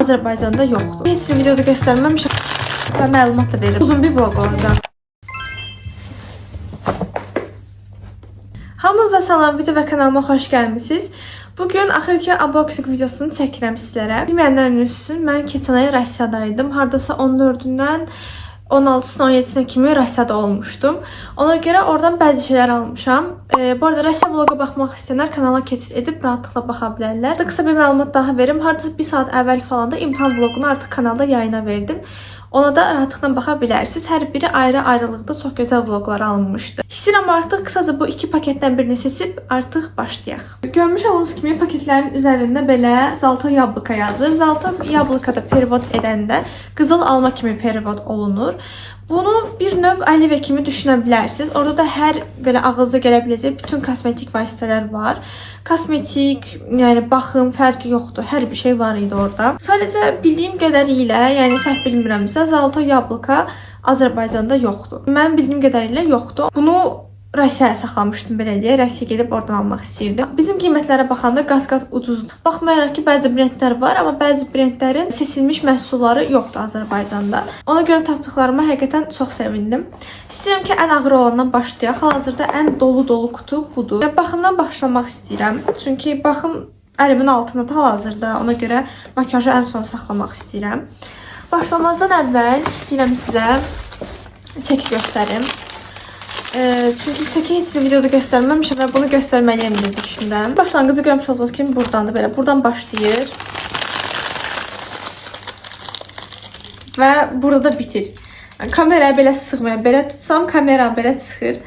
Azərbaycanda yoxdur. Heç bir videoda göstərməmişəm və məlumat da verirəm. Uzun bir vlog olacaq. Hamınıza salam, video və kanalıma xoş gəlmisiniz. Bugün axırki unboxing videosunu çəkirəm sizlərə. Bilməyənlərin üçün mən keçən ay Rusiyadaydım. Hardasa 14-dən 16-sına 17-sinə kimi Rusiyada olmuşdum. Ona görə oradan bəzi şeylər almışam. Bu arada Rusiya vloga baxmaq istəyənlər kanala keçid edib rahatlıqla baxa bilərlər. Qısa bir məlumat daha verim. Hardasa 1 saat əvvəl falan da imtahan vlogunu artıq kanalda yayına verdim. Ona da rahatlıqla baxa bilərsiniz. Hər biri ayrı-ayrılıqda çox gözəl vloglar alınmışdı. İstəyirəm artıq qısaca bu iki paketdən birini seçib artıq başlayaq. Görmüş olduğunuz kimi paketlərin üzərində belə Zalto Yablika yazır. Zalto Yablika-da perevod edəndə qızıl alma kimi perevod olunur. Bunu bir növ Alive kimi düşünə bilərsiniz. Orada da hər belə ağızda gələ biləcək bütün kosmetik vasitələr var. Kosmetik, yəni baxım fərqi yoxdur. Hər bir şey var idi orada. Sadəcə bildiyim qədərilə, yəni səhv bilmirəmsə, Zalto Yablika Azərbaycanda yoxdur. Mən bildiyim qədərilə yoxdur. Bunu Rusiyaya saxlamışdım belə deyə. Rusiyaya gedib oradan almaq istəyirdim. Bizim qiymətlərə baxanda qat-qat ucuzdur. Baxmayaraq ki, bəzi brendlər var, amma bəzi brendlərin seçilmiş məhsulları yoxdur Azərbaycanda. Ona görə tapdıqlarıma həqiqətən çox sevindim. İstəyirəm ki, ən ağır olandan başlayaq. Hal-hazırda ən dolu kutu budur. Baxımdan başlamaq istəyirəm. Çünki baxım əlimin altındadır hal-hazırda. Ona görə makyajı ən son saxlamaq istəyirəm. Başlamazdan əvvəl istəyirəm sizə çəkib göstərim. Çünki çəki heç bir videoda göstərməmişəm və bunu göstərməliyəm deyə düşünürəm. Başlanğıcı görmüş olduğunuz kimi buradandır belə. Buradan başlayır. Və burada bitir. Yəni, kameraya belə sıxmaya, belə tutsam kamera belə çıxır.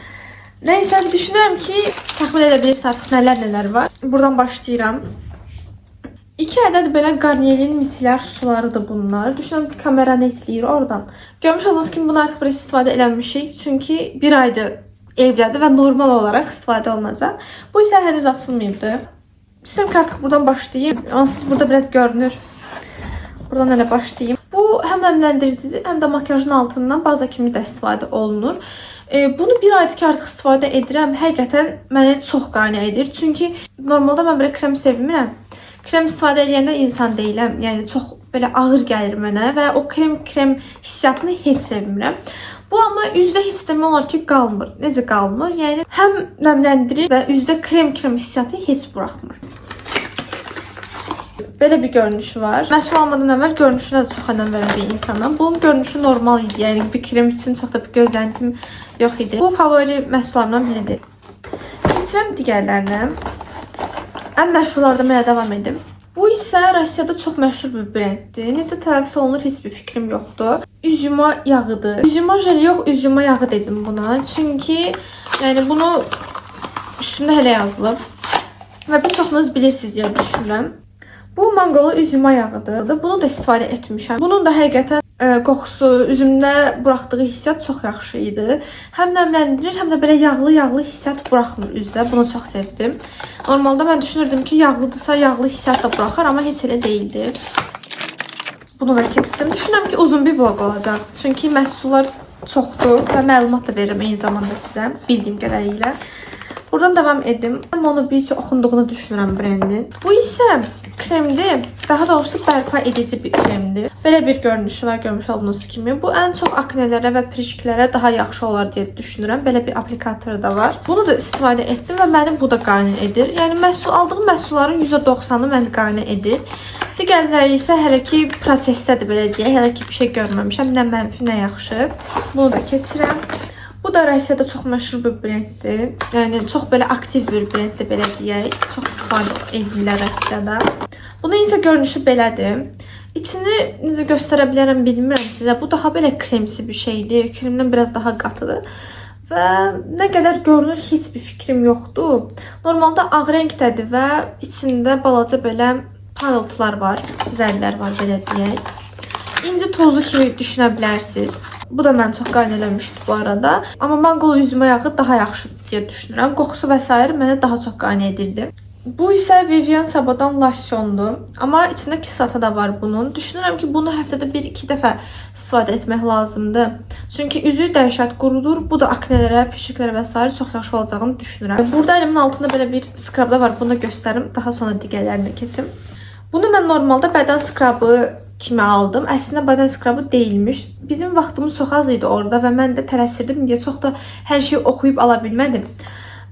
Nəysə, düşünürəm ki, təxmin edə bilirsiniz artıq nələr var. Buradan başlayıram. 2 ədəd belə Garnier'in misillər sularıdır bunlar. Düşünürəm ki, kamera netləyir oradan. Görmüş olduğunuz kimi bunu artıq biraz istifadə eləmişik. Çünki 1 aydır evdədir və normal olaraq istifadə olunacaq. Bu isə henüz açılmayıbdır. İstəyirəm ki, artıq buradan başlayayım. Onsuz burada biraz görünür. Buradan elə başlayayım. Bu həm əmləndiricidir, həm də makyajın altından baza kimi də istifadə olunur. Bunu 1 aydır ki, artıq istifadə edirəm. Həqiqətən məni çox qane edir. Çünki normalda mən belə krem sevmirəm. Krem istifadə edəndə insan deyiləm. Yəni çox belə ağır gəlir mənə və o krem hissiyatını heç sevmirəm. Bu amma üzdə heç demək olar ki, qalmır. Necə qalmır? Yəni həm nəmləndirir və üzdə krem hissiyatı heç buraxmır. Belə bir görünüşü var. Məhsul almadan əvvəl görünüşünə də çox önəm verən bir insanam. Bunun görünüşü normal idi. Yəni bir krem üçün çox da bir gözləntim yox idi. Bu favori məhsullarımdan biridir. Keçirəm digərlərinə. Ən məşhurlardan belə davam edim. Bu isə Rusiyada çox məşhur bir brenddir. Necə tələffüz olunur heç bir fikrim yoxdur. Üz yuma yağıdır. Üz yuma jeli yox, üz yuma yağı dedim buna. Çünki yəni bunu üstündə hələ yazılıb. Və bir çoxunuz bilirsiniz deyə düşünürəm. Bu manqolu üz yuma yağıdır. Bunu da istifadə etmişəm. Bunun da həqiqətən qoxusu, üzümdə buraxdığı hissiyat çox yaxşı idi. Həm nəmləndirir, həm də belə yağlı hissiyat buraxmır üzdə. Bunu çox sevdim. Normalda mən düşünürdüm ki, yağlıdırsa yağlı hissiyat da buraxar, amma heç elə değildi. Bunu da keçdim. Düşünürəm ki, uzun bir vlog olacaq. Çünki məhsullar çoxdur və məlumat da verirəm eyni zamanda sizə, bildiyim qədərilə. Buradan davam edim. Monobeauty oxunduğunu düşünürəm brendin. Bu isə kremdir. Daha doğrusu bərpa edici bir kremdir. Belə bir görünüşü var görmüş olduğunuz kimi. Bu ən çox aknelərə və prişklərə daha yaxşı olar deyə düşünürəm. Belə bir aplikatoru da var. Bunu da istifadə etdim və məni bu da qane edir. Yəni aldığım məhsulların %90-ı məni qane edir. Digərləri isə hələ ki prosesdədir belə deyək. Hələ ki bir şey görməmişəm. Nə mənfi, nə yaxşı. Bunu da keçirəm. Bu da Rusiyada çox məşhur bir brenddir. Yəni çox belə aktiv bir brenddir belə deyək. Çox istifadə edirlər Rusiyada. Bunun isə görünüşü belədir. İçini necə göstərə bilərəm bilmirəm sizə. Bu daha belə kremsi bir şeydir. Kremdən biraz daha qatıdır. Və nə qədər görünür heç bir fikrim yoxdur. Normalda ağ rəngdədir və içində balaca belə parıltılar var. Zərlər var belə deyək. İnci tozu kimi düşünə bilərsiniz. Bu da məni çox qane eləmişdi bu arada. Amma manqolu üzümə yağı daha yaxşıdır deyə düşünürəm. Qoxusu və s. mənə daha çox qane edirdi. Bu isə Vivienne Sabodan losyondur. Amma içində kisata da var bunun. Düşünürəm ki, bunu həftədə 1-2 dəfə istifadə etmək lazımdır. Çünki üzü dəhşət qurudur. Bu da aknelərə, pişiklərə və s. çox yaxşı olacağını düşünürəm. Burada əlimin altında belə bir skrab da var. Bunu da göstərim. Daha sonra digərlərinə keçim. Bunu mən normalda bədən skrabı kimi aldım. Əslində baden skrabı deyilmiş. Bizim vaxtımız çox az idi orada və mən də tələsirdim deyə çox da hər şeyi oxuyub ala bilmədim.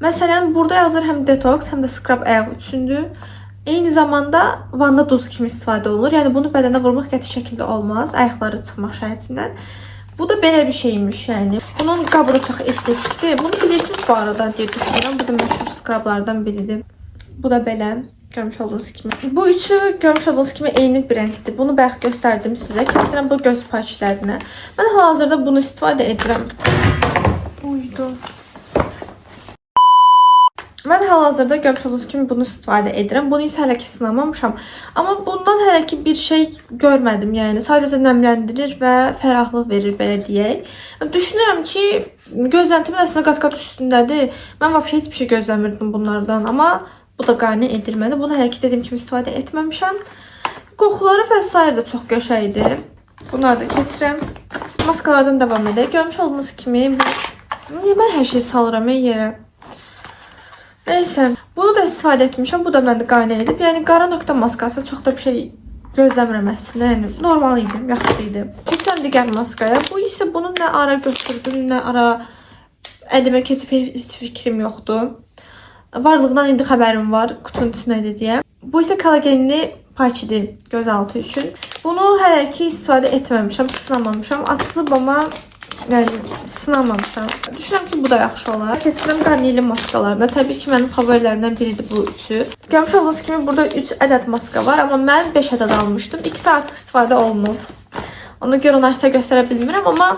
Məsələn, burada yazır həm detoks, həm də skrab ayaq üçündür. Eyni zamanda vanda duzu kimi istifadə olunur. Yəni bunu bədənə vurmaq qəti şəkildə olmaz, ayaqları çıxmaq şərtindən. Bu da belə bir şeymiş yəni. Bunun qabı da çox estetikdir. Bunu bilirsiniz bu arada deyə düşünürəm. Bu da məşhur skrablardan biridir. Bu da belə. Görmüş olduğunuz kimi. Bu üçü görmüş olduğunuz kimi eyni brenddir. Bunu bayaq göstərdim sizə. Keçirəm bu göz patchlərinə. Mən hal-hazırda bunu istifadə edirəm. Uydu. Mən hal-hazırda görmüş olduğunuz kimi bunu istifadə edirəm. Bunu isə hələ ki sınamamışam. Amma bundan hələ ki bir şey görmədim. Yəni sadəcə nəmləndirir və fərahlıq verir belə deyək. Düşünürəm ki, gözləntimin əslində qat-qat üstündədir. Mən vəbşə heç bir şey gözləmirdim bunlardan. Amma bu da qane edirmədi. Bunu hələ ki dediyim kimi istifadə etməmişəm. Qoxuları və s. də çox qəşəngdir. Bunları da keçirəm. Maskalardan davam edək. Görmüş olduğunuz kimi niyə mən hər şeyi salıram yerə? Neysə, bunu da istifadə etmişəm. Bu da məndə qane edib. Yəni qara nöqtə maskası çox da bir şey gözləmirəm əslində. Yəni normal idi, yaxşı idi. Keçirəm digər maskaya. Bu isə bunu nə ara götürdüm, nə ara əlimə keçib heç fikrim yoxdur. Varlığından indi xəbərim var, kutunun içindədir deyə. Bu isə kollagenli patchdir gözaltı üçün. Bunu hələ ki istifadə etməmişəm, sınamamışam. Açılıb amma yəni sınamamışam. Düşünürəm ki bu da yaxşı olar. Keçirəm qarniyeli maskalarına. Təbii ki mənim favorilərimdən biridir bu üçü. Görmüş olduğunuz kimi burada 3 ədəd maska var, amma mən 5 ədəd almışdım. İkisi artıq istifadə olunub. Ona görə onları sizə göstərə bilmirəm, amma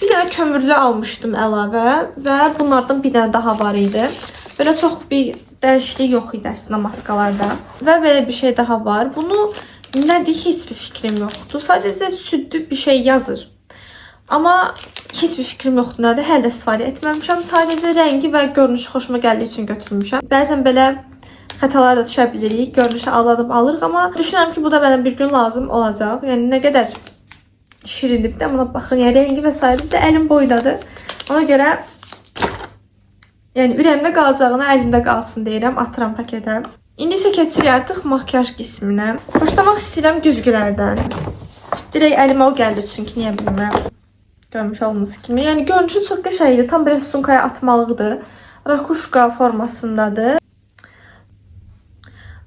bir dənə kömürlü almışdım əlavə və bunlardan bir dənə daha var idi. Belə çox bir dəyişiklik yox idi əslində maskalarda. Və belə bir şey daha var. Bunu nədir heç bir fikrim yoxdur. Sadəcə südlü bir şey yazır. Amma heç bir fikrim yoxdur nədir. Hələ də istifadə etməmişəm. Sadəcə rəngi və görünüşü xoşuma gəldiyi üçün götürmüşəm. Bəzən belə xətalar da düşə bilirik. Görünüşü aldanıb alırıq. Amma düşünürəm ki bu da mənə bir gün lazım olacaq. Yəni nə qədər şirindir də buna baxın. Yəni rəngi və s. də əlim boydadır. Ona görə yəni ürəyimdə qalacağına əlimdə qalsın deyirəm, atıram paketə. İndi isə keçirik artıq makyaj qisminə. Başlamaq istəyirəm güzgülərdən. Direkt əlimə o gəldi çünki niyə bilmirəm. Görmüş olduğunuz kimi. Yəni görünüşü çox qəşəngdir. Tam belə sunkaya atmalıqdır. Rakuşka formasındadır.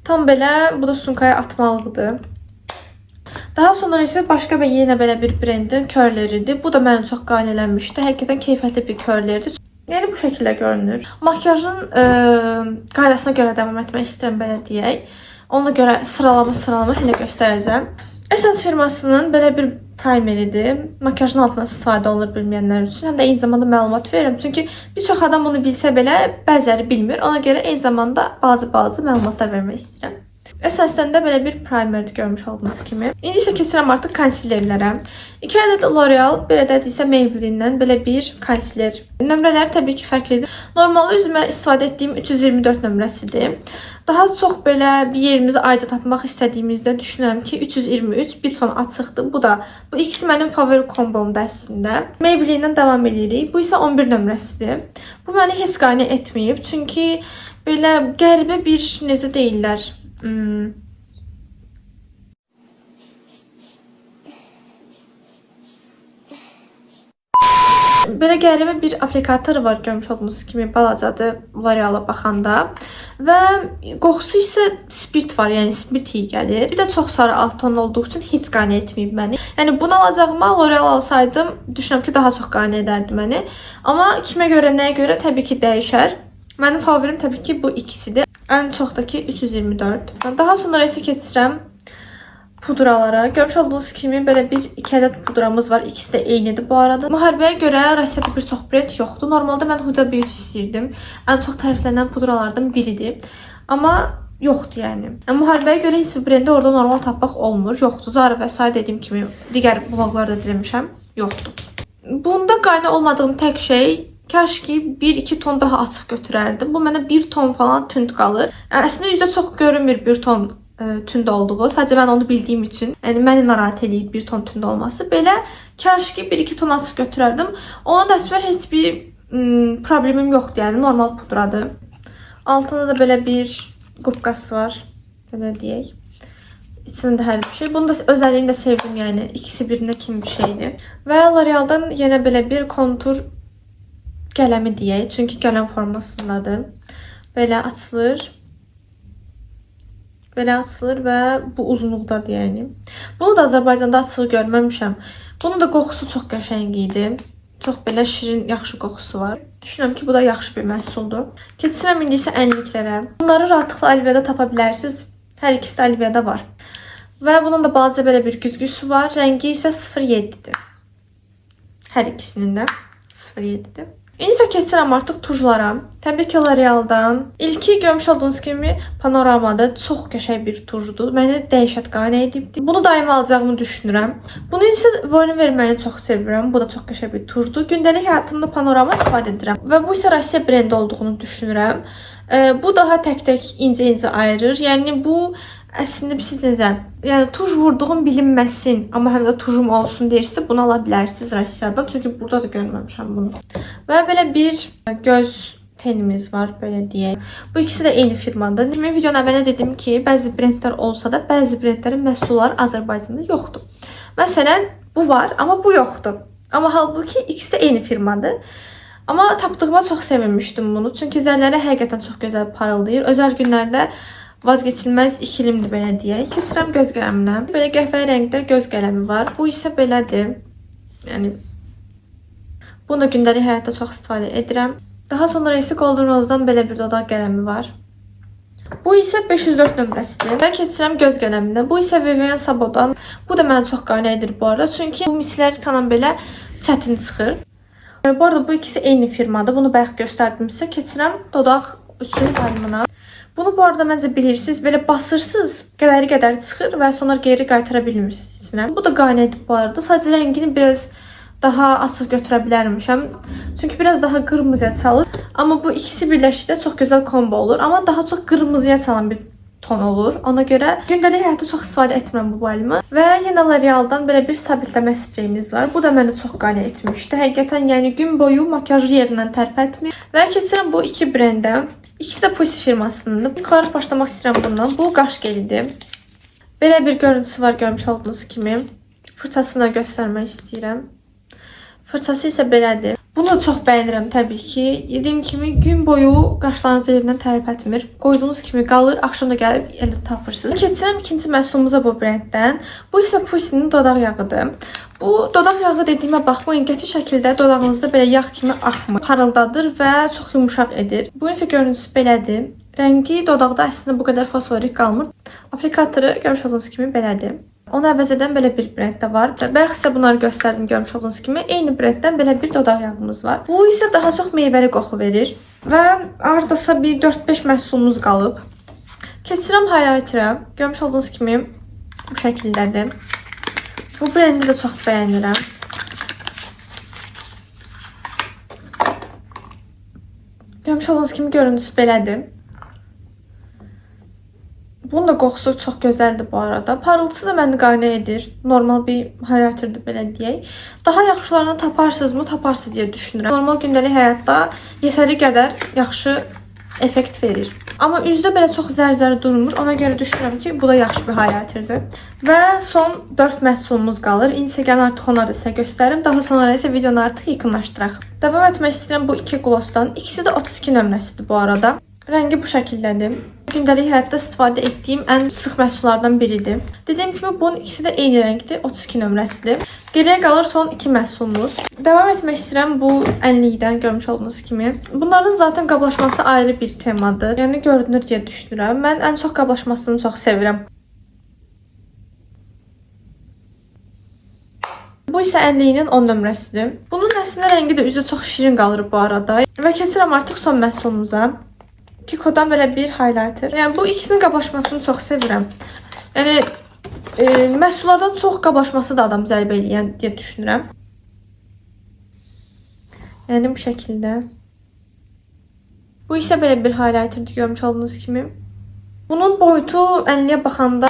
Tam belə bu da sunkaya atmalıqdır. Daha sonra isə başqa yenə belə bir brendin körleridir. Bu da mənə çox qanələnmişdi. Həqiqətən keyfiyyətli bir körlerdir. Yəni bu şəkildə görünür. Makyajın qaydasına görə davam etmək istəyirəm belə deyək. Ona görə sıralama hələ göstərəcəm. Essence firmasının belə bir primeridir. Makyajın altından istifadə olunur bilməyənlər üçün. Həm də eyni zamanda məlumat verirəm. Çünki bir çox adam bunu bilsə belə bəziləri bilmir. Ona görə eyni zamanda balaca məlumatlar vermək istəyirəm. Əsasən də belə bir primerdir görmüş olduğunuz kimi. İndi isə keçirəm artıq konsilerlərə. 2 ədəd L'Oreal, bir ədəd isə Maybelline-dən belə bir konsiler. Nömrələri təbii ki fərqlidir. Normalde üzümə istifadə etdiyim 324 nömrəsidir. Daha çox belə bir yerimizi aydınlatmaq istədiyimizdə düşünürəm ki 323 bir ton açıqdır. Bu ikisi mənim favori kombomdur əslində. Maybelline-dən davam edirik. Bu isə 11 nömrəsidir. Bu məni heç qane etməyib. Çünki belə qəribə bir necə deyirlər. Belə qəribə bir aplikatoru var görmüş olduğunuz kimi balacadır L'Oreal-a baxanda və qoxusu isə spirt var, yəni spirt iyi gəlir. Bir də çox sarı alt ton olduğu üçün heç qane etməyib məni. Yəni bunu alacağıma L'Oreal alsaydım düşünürəm ki daha çox qane edərdi məni. Amma kimə görə, nəyə görə təbii ki dəyişər. Mənim favorim təbii ki bu ikisidir. Ən çoxdakı 324. Daha sonra isə keçirəm pudralara. Görmüş olduğunuz kimi belə bir 2 ədəd pudramız var. İkisi də eynidir bu arada. Müharibəyə görə Rusiyada bir çox brend yoxdur. Normalda mən Huda Beauty istəyirdim. Ən çox təriflənən pudralardan biridir. Amma yoxdur yəni. Müharibəyə görə heç bir brendi orada normal tapmaq olmur. Yoxdur. Zara və s. dediyim kimi digər bloglarda demişəm. Yoxdur. Bunda qayna olmadığım tək şey kaş ki 1-2 ton daha açıq götürərdim. Bu mənə 1 ton falan tünd qalır. Əslində üzdə çox görünmür 1 ton tünd olduğu. Sadəcə mən onu bildiyim üçün, yəni məni narahat eləyir 1 ton tünd olması. Belə kaş ki 1-2 ton açıq götürərdim. Ona təsvir heç bir problemim yoxdur. Yəni normal pudradır. Altında da belə bir qubqası var. Belə deyək. İçində hər bir şey. Bunu da özəlliyini də sevdim, yəni ikisi birinə kimi bir şeydir. Və L'Oreal'dan yenə belə bir kontur qələmi deyək, çünki qələm formasındadır. Belə açılır. Belə açılır və bu uzunluqdadır yəni. Bunu da Azərbaycanda açığı görməmişəm. Bunun da qoxusu çox qəşəng idi. Çox belə şirin, yaxşı qoxusu var. Düşünürəm ki, bu da yaxşı bir məhsuldur. Keçirəm indi isə ənliklərə. Bunları rahatlıqla Alvia'da tapa bilərsiniz. Hər ikisi də Alvia'da var. Və bunun da balaca belə bir güzgüsü var. Rəngi isə 07-dir. Hər ikisinin də 07-dir. İndi isə keçirəm artıq tujlara. Təbii ki, L'Oreal'dan. İlki görmüş olduğunuz kimi Panorama'da çox qəşəng bir tujdur. Məni dəhşət qane edibdir. Bunu daima alacağımı düşünürəm. Bunu isə volume verməni çox sevirəm. Bu da çox qəşəng bir tujdur. Gündəlik həyatımda Panorama istifadə edirəm. Və bu isə Rusya brendi olduğunu düşünürəm. Bu daha tək-tək incə-incə ayırır. Yəni bu əslində siz necə, yəni tuj vurduğum bilinməsin, amma həm də tujum olsun deyirsə, bunu ala bilərsiniz Rusiyadan. Çünki burada da görməmişəm bunu. Və belə bir göz tenimiz var, belə deyək. Bu ikisi də eyni firmadır. Mən videonun əvvəlində dedim ki, bəzi brendlər olsa da, bəzi brendlərin məhsulları Azərbaycanda yoxdur. Məsələn, bu var, amma bu yoxdur. Amma halbuki ikisi də eyni firmadır. Amma tapdığıma çox sevinmişdim bunu. Çünki zərləri həqiqətən çox gözəl parıldayır. Özəl günlərdə vazgeçilməz ikilimdir, belə deyək. Keçirəm göz qələminə. Belə qəhvəyi rəngdə göz qələmi var. Bu isə belədir. Yəni, bunu da gündəlik həyatda çox istifadə edirəm. Daha sonra isə Golden Rose'dan belə bir dodaq qələmi var. Bu isə 504 nömrəsidir. Və keçirəm göz qələminə. Bu isə Vivienne Sabodan. Bu da məni çox qane edir bu arada. Çünki bu mislər kanan belə çətin çıxır. Bu arada bu ikisi eyni firmadır. Bunu bayaq göstərdimsə, keçirəm dodaq üçün qələminə. Bunu bu arada məncə bilirsiniz, belə basırsınız, qədər çıxır və sonra geri qaytara bilmirsiniz içinə. Bu da qane edib bu arada. Sadəcə rəngini biraz daha açıq götürə bilərmişəm. Çünki biraz daha qırmızıya çalır. Amma bu ikisi birləşikdə çox gözəl kombo olur. Amma daha çox qırmızıya çalan bir ton olur. Ona görə gündəlik həyatda çox istifadə etmirəm bu balımı. Və yenə L'Oreal'dan belə bir sabitləmə spreyimiz var. Bu da məni çox qane etmişdi. Həqiqətən yəni gün boyu makyajı yerindən tərpətmir. Və keçirəm bu iki brendə. İkisi də Pussy firmasınındır. İlk olaraq başlamaq istəyirəm bundan. Bu qaş gelidir. Belə bir görüntüsü var görmüş olduğunuz kimi. Fırçasını göstərmək istəyirəm. Fırçası isə belədir. Bunu da çox bəyənirəm təbii ki. Dediyim kimi gün boyu qaşlarınızı yerindən tərpətmir. Qoyduğunuz kimi qalır, axşam da gəlib elə tapırsınız. Keçirəm ikinci məhsulumuza bu brenddən. Bu isə Pussy'nin dodaq yağıdır. Bu dodaq yağı dediyimə baxmayın, qəti şəkildə dodağınızda belə yağ kimi axmır, parıldadır və çox yumuşaq edir. Bu isə görüntüsü belədir. Rəngi dodaqda əslində bu qədər fosforik qalmır. Aplikatoru görmüş olduğunuz kimi belədir. Onu əvəz edən belə bir brend də var. Bayaq sizə bunları göstərdim görmüş olduğunuz kimi. Eyni brenddən belə bir dodaq yağımız var. Bu isə daha çox meyvəli qoxu verir. Və ardasa bir 4-5 məhsulumuz qalıb. Keçirəm highlighterə. Görmüş olduğunuz kimi bu şəkildədir. Bu brendi də çox bəyənirəm. Görmüş olduğunuz kimi görüntüsü belədir. Bunun da qoxusu çox gözəldir bu arada. Parıltısı da məni qane edir. Normal bir highlighterdir belə deyək. Daha yaxşılarını taparsınızmı? Taparsınız deyə düşünürəm. Normal gündəlik həyatda yetəri qədər yaxşı effekt verir. Amma üzdə belə çox zərzəri durmur. Ona görə düşünürəm ki, bu da yaxşı bir highlighterdir. Və son 4 məhsulumuz qalır. İndi isə gəlin artıq onları da sizə göstərim. Daha sonra isə videonu artıq yekunlaşdıraq. Davam etmək istəyirəm bu iki glossdan. İkisi də 32 nömrəsidir bu arada. Rəngi bu şəkildədir. Gündəlik həyatda istifadə etdiyim ən sıx məhsullardan biridir. Dediyim kimi bunun ikisi də eyni rəngdir, 32 nömrəsidir. Geriyə qalır son 2 məhsulumuz. Davam etmək istəyirəm bu ənlikdən görmüş olduğunuz kimi. Bunların zaten qablaşması ayrı bir temadır. Yəni görünür deyə düşünürəm. Mən ən çox qablaşmasını çox sevirəm. Bu isə ənliyinin 10 nömrəsidir. Bunun əslində rəngi də üzə çox şirin qalır bu arada. Və keçirəm artıq son məhsulumuza. Kiko'dan belə bir highlighter. Yəni bu ikisinin qablaşmasını çox sevirəm. Yəni məhsullardan çox qablaşması da adam zərbə eləyən deyə düşünürəm. Yəni bu şəkildə. Bu isə belə bir highlighterdir görmüş olduğunuz kimi. Bunun boyutu ənliyə baxanda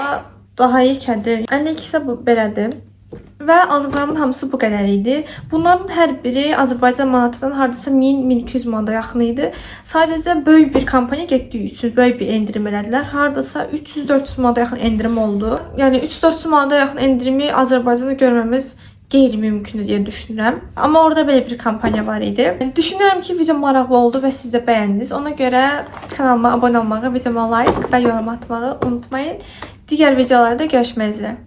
daha yekədir. Ənlik isə bu belədir. Və aldıqlarımın hamısı bu qədər idi. Bunların hər biri Azərbaycan manatından hardasa 1000-1200 manata yaxın idi. Sadəcə böyük bir kampaniya getdiyi üçün böyük bir endirim elədilər. Hardasa 300-400 manata yaxın endirim oldu. Yəni 300-400 manata yaxın endirimi Azərbaycanda görməmiz qeyri-mümkündür deyə düşünürəm. Amma orada belə bir kampaniya var idi. Düşünürəm ki, video maraqlı oldu və siz də bəyəndiniz. Ona görə kanalıma abunə olmağı, videoma like və yorum atmağı unutmayın. Digər videolarda görüşmək üzrə.